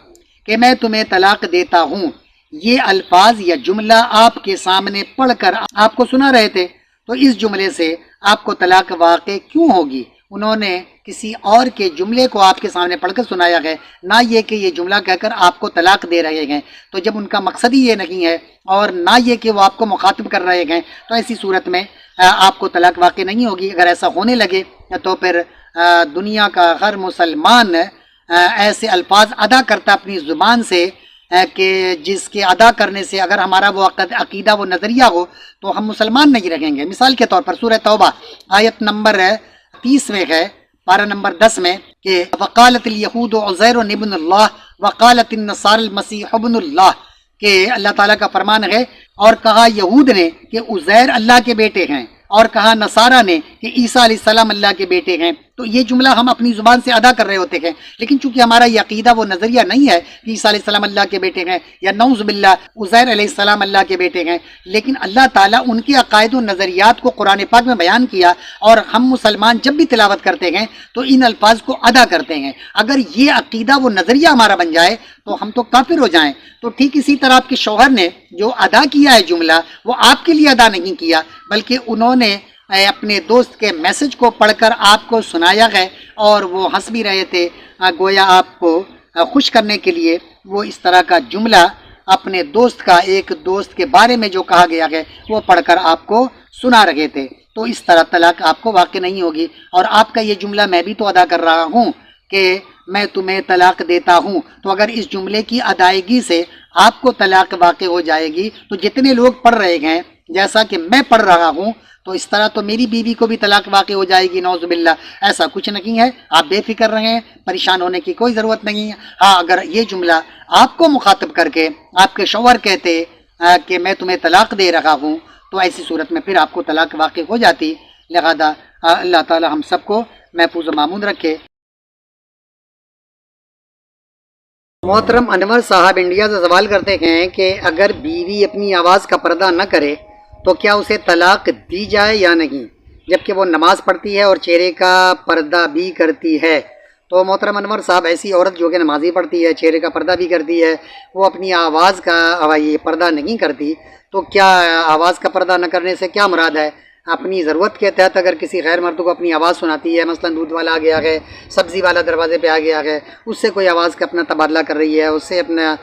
کہ میں تمہیں طلاق دیتا ہوں، یہ الفاظ یا جملہ آپ کے سامنے پڑھ کر آپ کو سنا رہے تھے، تو اس جملے سے آپ کو طلاق واقع کیوں ہوگی؟ انہوں نے کسی اور کے جملے کو آپ کے سامنے پڑھ کر سنایا ہے، نہ یہ کہ یہ جملہ کہہ کر آپ کو طلاق دے رہے ہیں، تو جب ان کا مقصد ہی یہ نہیں ہے اور نہ یہ کہ وہ آپ کو مخاطب کر رہے ہیں، تو ایسی صورت میں آپ کو طلاق واقع نہیں ہوگی۔ اگر ایسا ہونے لگے تو پھر دنیا کا ہر مسلمان ایسے الفاظ ادا کرتا اپنی زبان سے کہ جس کے ادا کرنے سے اگر ہمارا وہ عقیدہ وہ نظریہ ہو تو ہم مسلمان نہیں رہیں گے۔ مثال کے طور پر سورہ توبہ آیت نمبر 30 میں ہے، پارہ نمبر 10 میں، کہ وقالت الیہود عزیر ابن اللہ وقالت النصارى المسیح ابن اللہ، کہ اللہ تعالیٰ کا فرمان ہے، اور کہا یہود نے کہ عزیر اللہ کے بیٹے ہیں، اور کہا نصارہ نے کہ عیسیٰ علیہ السلام اللہ کے بیٹے ہیں۔ تو یہ جملہ ہم اپنی زبان سے ادا کر رہے ہوتے ہیں، لیکن چونکہ ہمارا یہ عقیدہ وہ نظریہ نہیں ہے کہ عیسیٰ علیہ السلام اللہ کے بیٹے ہیں، یا نعوذ باللہ عزیر علیہ السلام اللہ کے بیٹے ہیں، لیکن اللہ تعالیٰ ان کے عقائد و نظریات کو قرآن پاک میں بیان کیا، اور ہم مسلمان جب بھی تلاوت کرتے ہیں تو ان الفاظ کو ادا کرتے ہیں۔ اگر یہ عقیدہ وہ نظریہ ہمارا بن جائے تو ہم تو کافر ہو جائیں۔ تو ٹھیک اسی طرح آپ کے شوہر نے جو ادا کیا ہے جملہ، وہ آپ کے لیے ادا نہیں کیا، بلکہ انہوں نے اپنے دوست کے میسج کو پڑھ کر آپ کو سنایا گیا اور وہ ہنس بھی رہے تھے، گویا آپ کو خوش کرنے کے لیے وہ اس طرح کا جملہ اپنے دوست کا، ایک دوست کے بارے میں جو کہا گیا ہے وہ پڑھ کر آپ کو سنا رہے تھے۔ تو اس طرح طلاق آپ کو واقع نہیں ہوگی، اور آپ کا یہ جملہ میں بھی تو ادا کر رہا ہوں کہ میں تمہیں طلاق دیتا ہوں، تو اگر اس جملے کی ادائیگی سے آپ کو طلاق واقع ہو جائے گی تو جتنے لوگ پڑھ رہے ہیں جیسا کہ میں پڑھ رہا ہوں، تو اس طرح تو میری بیوی کو بھی طلاق واقع ہو جائے گی، نعوذ باللہ۔ ایسا کچھ نہیں ہے، آپ بے فکر رہیں، پریشان ہونے کی کوئی ضرورت نہیں ہے۔ ہاں، اگر یہ جملہ آپ کو مخاطب کر کے آپ کے شوہر کہتے کہ میں تمہیں طلاق دے رہا ہوں، تو ایسی صورت میں پھر آپ کو طلاق واقع ہو جاتی۔ لہذا اللہ تعالی ہم سب کو محفوظ و مامون رکھے۔ محترم انور صاحب انڈیا سے سوال کرتے ہیں کہ اگر بیوی اپنی آواز کا پردہ نہ کرے تو کیا اسے طلاق دی جائے یا نہیں، جبکہ وہ نماز پڑھتی ہے اور چہرے کا پردہ بھی کرتی ہے؟ تو محترم انور صاحب، ایسی عورت جو کہ نمازی پڑھتی ہے، چہرے کا پردہ بھی کرتی ہے، وہ اپنی آواز کا یہ پردہ نہیں کرتی، تو کیا آواز کا پردہ نہ کرنے سے کیا مراد ہے؟ اپنی ضرورت کے تحت اگر کسی غیر مرد کو اپنی آواز سناتی ہے، مثلا دودھ والا آ گیا ہے، سبزی والا دروازے پہ آ گیا ہے، اس سے کوئی آواز کا اپنا تبادلہ کر رہی ہے، اس سے اپنا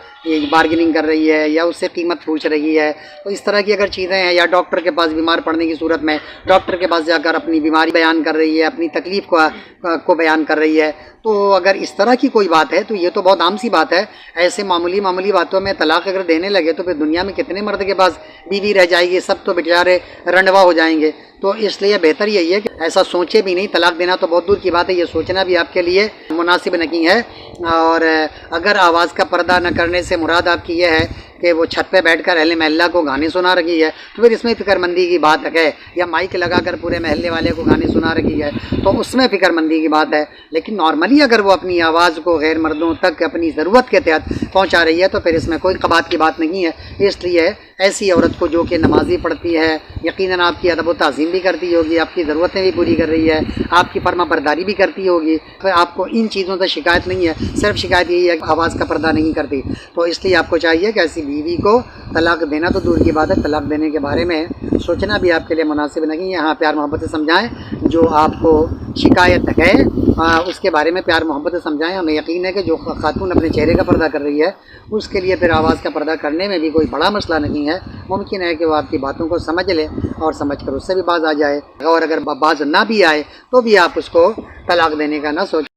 بارگیننگ کر رہی ہے، یا اس سے قیمت پوچھ رہی ہے، تو اس طرح کی اگر چیزیں ہیں، یا ڈاکٹر کے پاس بیمار پڑنے کی صورت میں ڈاکٹر کے پاس جا کر اپنی بیماری بیان کر رہی ہے، اپنی تکلیف کو بیان کر رہی ہے، تو اگر اس طرح کی کوئی بات ہے تو یہ تو بہت عام سی بات ہے۔ ایسے معمولی باتوں میں طلاق اگر دینے لگے تو پھر دنیا میں کتنے مرد کے پاس بیوی رہ جائے گی، سب تو بیچارے رنڈوا ہو جائیں گے۔ تو اس لیے بہتر یہی ہے کہ ایسا سوچے بھی نہیں، طلاق دینا تو بہت دور کی بات ہے، یہ سوچنا بھی آپ کے لیے مناسب نہیں ہے۔ اور اگر آواز کا پردہ نہ کرنے سے مراد آپ کی یہ ہے کہ وہ چھت پہ بیٹھ کر اہل محلہ کو گانے سنا رہی ہے، تو پھر اس میں فکر مندی کی بات ہے، یا مائک لگا کر پورے محلے والے کو گانے سنا رہی ہے تو اس میں فکر مندی کی بات ہے۔ لیکن نارملی اگر وہ اپنی آواز کو غیر مردوں تک اپنی ضرورت کے تحت پہنچا رہی ہے تو پھر اس میں کوئی قباحت کی بات نہیں ہے۔ اس لیے ایسی عورت کو جو کہ نمازی پڑھتی ہے، یقیناً آپ کی ادب و تعظیم بھی کرتی ہوگی، آپ کی ضرورتیں بھی پوری کر رہی ہے، آپ کی فرما برداری بھی کرتی ہوگی، پھر آپ کو ان چیزوں سے شکایت نہیں ہے، صرف شکایت یہی ہے کہ آواز کا پردہ نہیں کرتی، تو اس لیے آپ کو چاہیے کہ ایسی بیوی کو طلاق دینا تو دور کی بات ہے، طلاق دینے کے بارے میں سوچنا بھی آپ کے لیے مناسب نہیں ہے۔ ہاں، پیار محبت سے سمجھائیں، جو آپ کو شکایت ہے اس کے بارے میں پیار محبت سے سمجھائیں۔ ہمیں یقین ہے کہ جو خاتون اپنے چہرے کا پردہ کر رہی ہے اس کے لیے پھر آواز کا پردہ کرنے میں بھی کوئی بڑا مسئلہ نہیں ہے، ممکن ہے کہ وہ آپ کی باتوں کو سمجھ لے اور سمجھ کر اس سے بھی باز آ جائے، اور اگر باز نہ بھی آئے تو بھی آپ اس کو طلاق دینے کا نہ سوچیں۔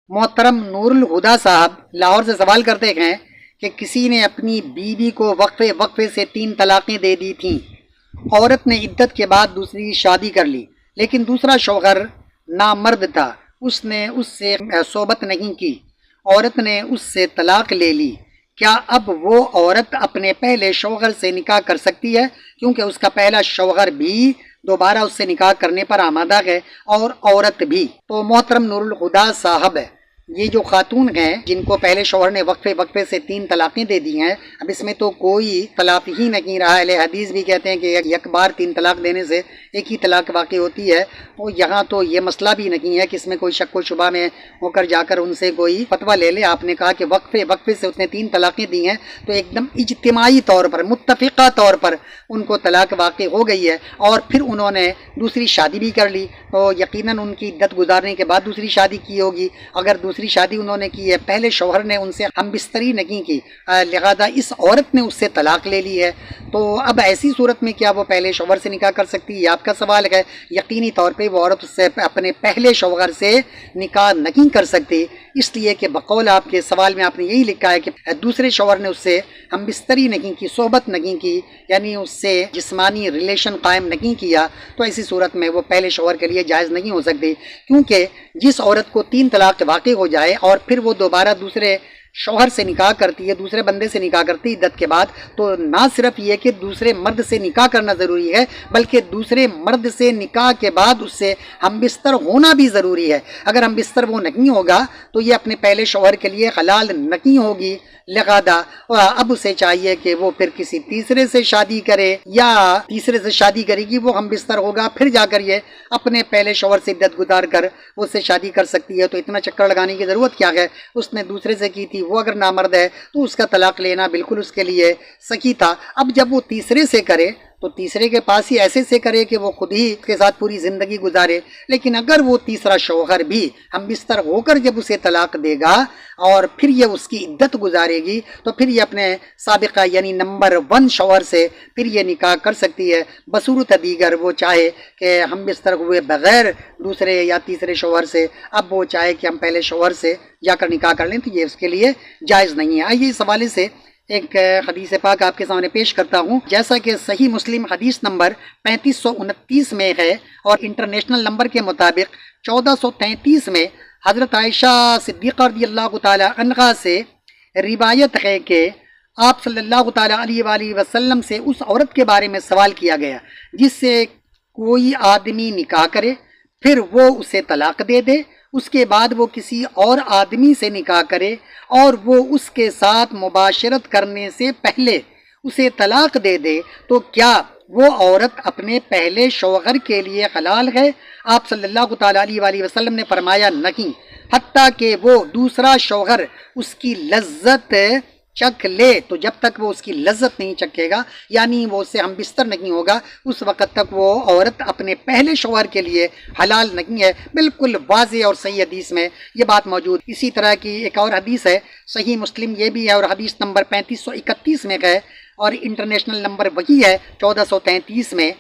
محترم نور الہدا صاحب لاہور سے سوال کرتے ہیں کہ کسی نے اپنی بیوی کو وقفے سے 3 طلاقیں دے دی تھیں، عورت نے عدت کے بعد دوسری شادی کر لی، لیکن دوسرا شوہر نامرد تھا، اس نے اس سے صحبت نہیں کی، عورت نے اس سے طلاق لے لی، کیا اب وہ عورت اپنے پہلے شوہر سے نکاح کر سکتی ہے؟ کیونکہ اس کا پہلا شوہر بھی دوبارہ اس سے نکاح کرنے پر آمادہ ہے اور عورت بھی۔ تو محترم نور الہدا صاحب، یہ جو خاتون ہیں جن کو پہلے شوہر نے وقفے سے 3 طلاقیں دے دی ہیں، اب اس میں تو کوئی طلاق ہی نہیں رہا۔ اہل حدیث بھی کہتے ہیں کہ یک بار 3 طلاق دینے سے ایک ہی طلاق واقع ہوتی ہے، تو یہاں تو یہ مسئلہ بھی نہیں ہے کہ اس میں کوئی شک و شبہ میں ہو کر جا کر ان سے کوئی فتویٰ لے لے۔ آپ نے کہا کہ وقفے سے اس نے 3 طلاقیں دی ہیں، تو ایک دم اجتماعی طور پر، متفقہ طور پر ان کو طلاق واقع ہو گئی ہے، اور پھر انہوں نے دوسری شادی بھی کر لی، تو یقیناً ان کی عدت گزارنے کے بعد دوسری شادی کی ہوگی۔ اگر دوسری شادی انہوں نے کی ہے، پہلے شوہر نے ان سے ہم بستری نہیں کی، لہذا اس عورت نے اس سے طلاق لے لی ہے، تو اب ایسی صورت میں کیا وہ پہلے شوہر سے نکاح کر سکتی ہے؟ یہ آپ کا سوال ہے۔ یقینی طور پہ وہ عورت اس سے اپنے پہلے شوہر سے نکاح نہیں کر سکتی، اس لیے کہ بقول آپ کے سوال میں آپ نے یہی لکھا ہے کہ دوسرے شوہر نے اس سے ہم بستری نہیں کی، صحبت نہیں کی، یعنی اس سے جسمانی ریلیشن قائم نہیں کیا، تو ایسی صورت میں وہ پہلے شوہر کے لیے جائز نہیں ہو سکتی، کیونکہ جس عورت کو 3 طلاق واقع ہو جائے اور پھر وہ دوبارہ دوسرے شوہر سے نکاح کرتی ہے، دوسرے بندے سے نکاح کرتی ہے عدت کے بعد، تو نہ صرف یہ کہ دوسرے مرد سے نکاح کرنا ضروری ہے، بلکہ دوسرے مرد سے نکاح کے بعد اس سے ہم بستر ہونا بھی ضروری ہے۔ اگر ہم بستر وہ نہیں ہوگا تو یہ اپنے پہلے شوہر کے لیے حلال نہیں ہوگی، لہذا اب اسے چاہیے کہ وہ پھر کسی تیسرے سے شادی کرے، یا تیسرے سے شادی کرے گی وہ ہم بستر ہوگا، پھر جا کر یہ اپنے پہلے شوہر سے عدت گزار کر اس سے شادی کر سکتی ہے۔ تو اتنا چکر لگانے کی ضرورت کیا ہے؟ اس نے دوسرے سے کی تھی، وہ اگر نامرد ہے تو اس کا طلاق لینا بالکل اس کے لیے صحیح تھا۔ اب جب وہ تیسرے سے کرے تو تیسرے کے پاس ہی ایسے سے کرے کہ وہ خود ہی اس کے ساتھ پوری زندگی گزارے۔ لیکن اگر وہ تیسرا شوہر بھی ہم بستر ہو کر جب اسے طلاق دے گا اور پھر یہ اس کی عدت گزارے گی تو پھر یہ اپنے سابقہ یعنی نمبر 1 شوہر سے پھر یہ نکاح کر سکتی ہے بصورت دیگر۔ وہ چاہے کہ ہم بستر ہوئے بغیر دوسرے یا تیسرے شوہر سے، اب وہ چاہے کہ ہم پہلے شوہر سے جا کر نکاح کر لیں تو یہ اس کے لیے جائز نہیں ہے۔ آئیے اس حوالے سے ایک حدیث پاک آپ کے سامنے پیش کرتا ہوں، جیسا کہ صحیح مسلم حدیث نمبر 3529 میں ہے اور انٹرنیشنل نمبر کے مطابق 1433 میں حضرت عائشہ صدیقہ رضی اللہ تعالی عنہا سے روایت ہے کہ آپ صلی اللہ تعالی علیہ وآلہ وسلم سے اس عورت کے بارے میں سوال کیا گیا جس سے کوئی آدمی نکاح کرے پھر وہ اسے طلاق دے دے، اس کے بعد وہ کسی اور آدمی سے نکاح کرے اور وہ اس کے ساتھ مباشرت کرنے سے پہلے اسے طلاق دے دے تو کیا وہ عورت اپنے پہلے شوہر کے لیے حلال ہے؟ آپ صلی اللہ تعالیٰ علیہ وآلہ وسلم نے فرمایا نہیں، حتیٰ کہ وہ دوسرا شوہر اس کی لذت چکھ لے۔ تو جب تک وہ اس کی لذت نہیں چکھے گا یعنی وہ اس سے ہم بستر نہیں ہوگا، اس وقت تک وہ عورت اپنے پہلے شوہر کے لیے حلال نہیں ہے۔ بالکل واضح اور صحیح حدیث میں یہ بات موجود۔ اسی طرح کی ایک اور حدیث ہے، صحیح مسلم یہ بھی ہے اور حدیث نمبر 3531 میں ہے اور انٹرنیشنل نمبر وہی ہے 1433 میں،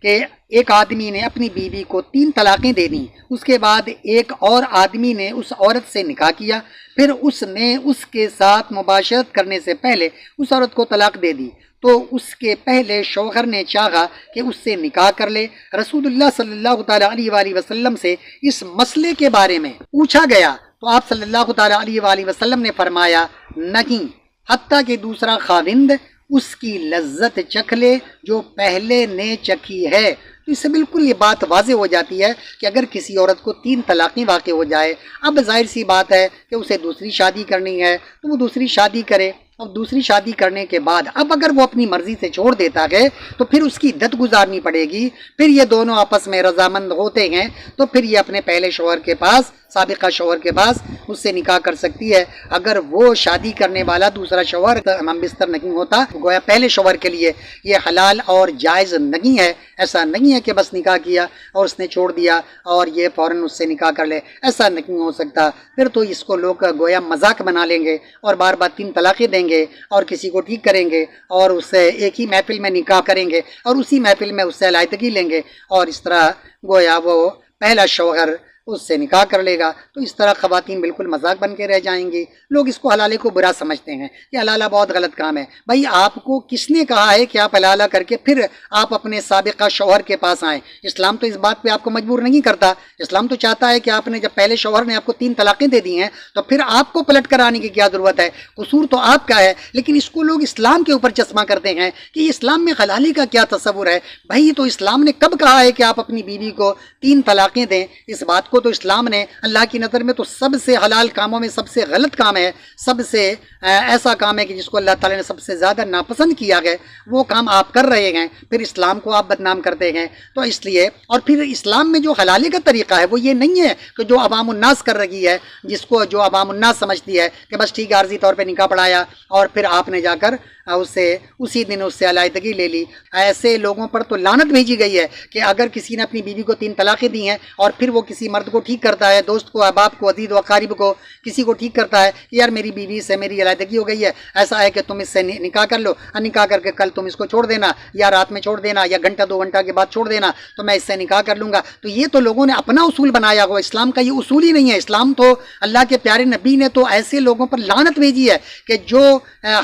کہ ایک آدمی نے اپنی بیوی کو 3 طلاقیں دے دیں، اس کے بعد ایک اور آدمی نے اس عورت سے نکاح کیا، پھر اس نے اس کے ساتھ مباشرت کرنے سے پہلے اس عورت کو طلاق دے دی تو اس کے پہلے شوہر نے چاہا کہ اس سے نکاح کر لے۔ رسول اللہ صلی اللہ تعالیٰ علیہ وآلہ وسلم سے اس مسئلے کے بارے میں پوچھا گیا تو آپ صلی اللہ تعالیٰ علیہ وآلہ وسلم نے فرمایا نہیں، حتیٰ کہ دوسرا خاوند اس کی لذت چکھ لے جو پہلے نے چکھی ہے۔ تو اس سے بالکل یہ بات واضح ہو جاتی ہے کہ اگر کسی عورت کو 3 طلاقیں واقع ہو جائے، اب ظاہر سی بات ہے کہ اسے دوسری شادی کرنی ہے تو وہ دوسری شادی کرے، اور دوسری شادی کرنے کے بعد اب اگر وہ اپنی مرضی سے چھوڑ دیتا ہے تو پھر اس کی عدت گزارنی پڑے گی، پھر یہ دونوں آپس میں رضامند ہوتے ہیں تو پھر یہ اپنے پہلے شوہر کے پاس، سابقہ شوہر کے پاس اس سے نکاح کر سکتی ہے۔ اگر وہ شادی کرنے والا دوسرا شوہر ہم بستر نہیں ہوتا، گویا پہلے شوہر کے لیے یہ حلال اور جائز نہیں ہے۔ ایسا نہیں ہے کہ بس نکاح کیا اور اس نے چھوڑ دیا اور یہ فوراً اس سے نکاح کر لے، ایسا نہیں ہو سکتا۔ پھر تو اس کو لوگ گویا مذاق بنا لیں گے اور بار بار 3 طلاقیں دیں گے اور کسی کو ٹھیک کریں گے اور اس سے ایک ہی محفل میں نکاح کریں گے اور اسی محفل میں اس سے علیحدگی لیں گے اور اس طرح گویا وہ پہلا شوہر اس سے نکاح کر لے گا۔ تو اس طرح خواتین بالکل مذاق بن کے رہ جائیں گی۔ لوگ اس کو حلالے کو برا سمجھتے ہیں، یہ حلالہ بہت غلط کام ہے۔ بھائی آپ کو کس نے کہا ہے کہ آپ حلالہ کر کے پھر آپ اپنے سابقہ شوہر کے پاس آئیں؟ اسلام تو اس بات پہ آپ کو مجبور نہیں کرتا۔ اسلام تو چاہتا ہے کہ آپ نے جب پہلے شوہر نے آپ کو 3 طلاقیں دے دی ہیں تو پھر آپ کو پلٹ کر آنے کی کیا ضرورت ہے؟ قصور تو آپ کا ہے، لیکن اس کو لوگ اسلام کے اوپر چشمہ کرتے ہیں کہ اسلام میں حلالے کا کیا تصور ہے۔ بھائی تو اسلام نے کب کہا ہے کہ آپ اپنی بیوی کو 3 طلاقیں دیں؟ اس بات کو تو اسلام نے اللہ کی نظر میں تو سب سے حلال کاموں میں سب سے غلط کام ہے، سب سے ایسا کام ہے کہ جس کو اللہ تعالیٰ نے سب سے زیادہ ناپسند کیا ہے، وہ کام آپ کر رہے ہیں، پھر اسلام کو آپ بدنام کرتے ہیں۔ تو اس لیے اور پھر اسلام میں جو حلالے کا طریقہ ہے وہ یہ نہیں ہے کہ جو عوام الناس کر رہی ہے، جس کو جو عوام الناس سمجھتی ہے کہ بس ٹھیک ہے عارضی طور پہ نکاح پڑھایا اور پھر آپ نے جا کر اسی دن اس سے علیحدگی لے لی۔ ایسے لوگوں پر تو لعنت بھیجی گئی ہے کہ اگر کسی نے اپنی بیوی کو 3 طلاقیں دی ہیں اور پھر وہ کسی مرد کو ٹھیک کرتا ہے، دوست کو، احباب کو، عزیز و اقارب کو، کسی کو ٹھیک کرتا ہے کہ یار میری بیوی سے میری علیحدگی ہو گئی ہے، ایسا ہے کہ تم اس سے نکاح کر لو، نکاح کر کے کل تم اس کو چھوڑ دینا یا رات میں چھوڑ دینا یا گھنٹہ 2 گھنٹہ کے بعد چھوڑ دینا تو میں اس سے نکاح کر لوں گا۔ تو یہ تو لوگوں نے اپنا اصول بنایا ہوا، اسلام کا یہ اصول ہی نہیں ہے۔ اسلام تو اللہ کے پیارے نبی نے تو ایسے لوگوں پر لعنت بھیجی ہے کہ جو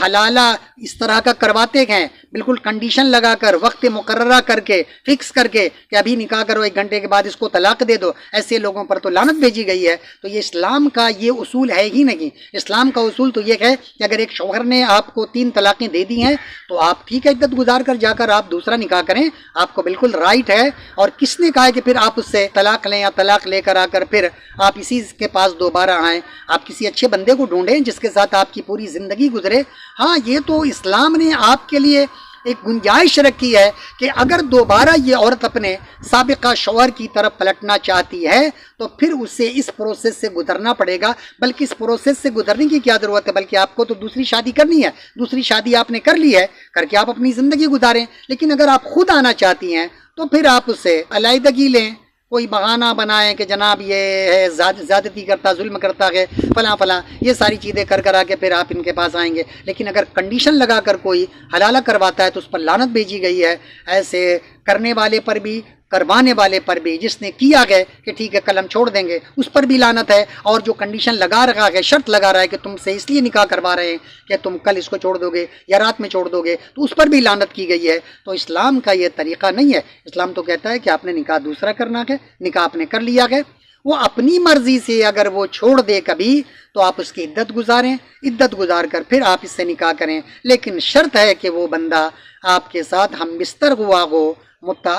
حلالہ اس طرح کا کرواتے ہیں، بالکل کنڈیشن لگا کر، وقت مقررہ کر کے، فکس کر کے کہ ابھی نکاح کرو 1 گھنٹے کے بعد اس کو طلاق دے دو، ایسے لوگوں پر تو لعنت بھیجی گئی ہے۔ تو یہ اسلام کا یہ اصول ہے ہی نہیں۔ اسلام کا اصول تو یہ ہے کہ اگر ایک شوہر نے آپ کو 3 طلاقیں دے دی ہیں تو آپ ٹھیک ہے عدت گزار کر جا کر آپ دوسرا نکاح کریں، آپ کو بالکل رائٹ ہے۔ اور کس نے کہا ہے کہ پھر آپ اس سے طلاق لیں یا طلاق لے کر آ کر پھر آپ اسی کے پاس دوبارہ آئیں؟ آپ کسی اچھے بندے کو ڈھونڈیں جس کے ساتھ آپ کی پوری زندگی گزرے۔ ہاں یہ تو اسلام نے آپ کے لیے ایک گنجائش رکھی ہے کہ اگر دوبارہ یہ عورت اپنے سابقہ شوہر کی طرف پلٹنا چاہتی ہے تو پھر اسے اس پروسیس سے گزرنا پڑے گا. بلکہ اس پروسیس سے گزرنے کی کیا ضرورت ہے، بلکہ آپ کو تو دوسری شادی کرنی ہے، دوسری شادی آپ نے کر لی ہے، کر کے آپ اپنی زندگی گزاریں. لیکن اگر آپ خود آنا چاہتی ہیں تو پھر آپ اس سے علیحدگی لیں، کوئی بہانہ بنائیں کہ جناب یہ ہے زیادتی کرتا، ظلم کرتا ہے، فلاں فلاں، یہ ساری چیزیں کر کر آ کے پھر آپ ان کے پاس آئیں گے. لیکن اگر کنڈیشن لگا کر کوئی حلالہ کرواتا ہے تو اس پر لعنت بھیجی گئی ہے. ایسے کرنے والے پر بھی، کروانے والے پر بھی، جس نے کیا ہے کہ ٹھیک ہے کل ہم چھوڑ دیں گے، اس پر بھی لعنت ہے. اور جو کنڈیشن لگا رہا ہے، شرط لگا رہا ہے کہ تم سے اس لیے نکاح کروا رہے ہیں کہ تم کل اس کو چھوڑ دو گے یا رات میں چھوڑ دو گے، تو اس پر بھی لعنت کی گئی ہے. تو اسلام کا یہ طریقہ نہیں ہے. اسلام تو کہتا ہے کہ آپ نے نکاح دوسرا کرنا ہے، نکاح آپ نے کر لیا ہے، وہ اپنی مرضی سے اگر وہ چھوڑ دے کبھی تو آپ اس کی عدت گزاریں، عدت گزار کر پھر آپ اس سے نکاح کریں. لیکن شرط ہے کہ وہ بندہ آپ کے ساتھ ہم بستر ہوا ہو،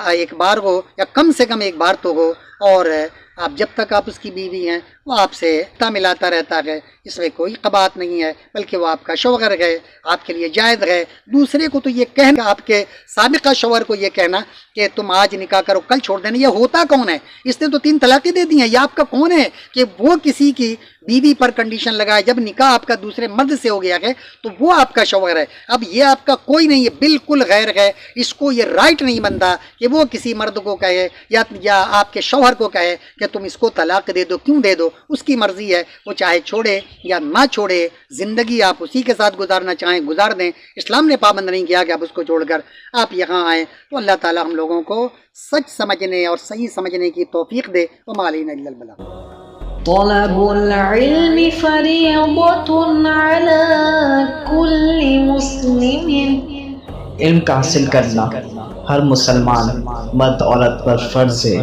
ایک بار ہو یا کم سے کم ایک بار تو ہو، اور آپ جب تک آپ اس کی بیوی ہیں وہ آپ سے ملاتا رہتا ہے. اس میں کوئی قباحت نہیں ہے، بلکہ وہ آپ کا شوہر ہے، آپ کے لیے جائز ہے. دوسرے کو تو یہ کہنا، آپ کے سابقہ شوہر کو یہ کہنا کہ تم آج نکاح کرو کل چھوڑ دینا، یہ ہوتا کون ہے؟ اس نے تو 3 طلاقیں دے دی ہیں. یہ آپ کا کون ہے کہ وہ کسی کی بیوی پر کنڈیشن لگائے؟ جب نکاح آپ کا دوسرے مرد سے ہو گیا ہے تو وہ آپ کا شوہر ہے. اب یہ آپ کا کوئی نہیں ہے، بالکل غیر ہے. اس کو یہ رائٹ نہیں بنتا کہ وہ کسی مرد کو کہے یا آپ کے شوہر کو کہے کہ تم اس کو طلاق دے دو. کیوں دے دو؟ اس کی مرضی ہے، وہ چاہے چھوڑے یا نہ چھوڑے، زندگی آپ اسی کے ساتھ گزارنا چاہیں گزار دیں. اسلام نے پابند نہیں کیا کہ آپ اس کو چھوڑ کر آپ یہاں آئیں. تو اللہ تعالی ہم لوگوں کو سچ سمجھنے اور صحیح سمجھنے کی توفیق دے. وما علینا الا البلاغ. طلب العلم فریضۃ علی کل مسلم، علم کا حاصل کرنا ہر مسلمان مرد عورت پر فرض ہے.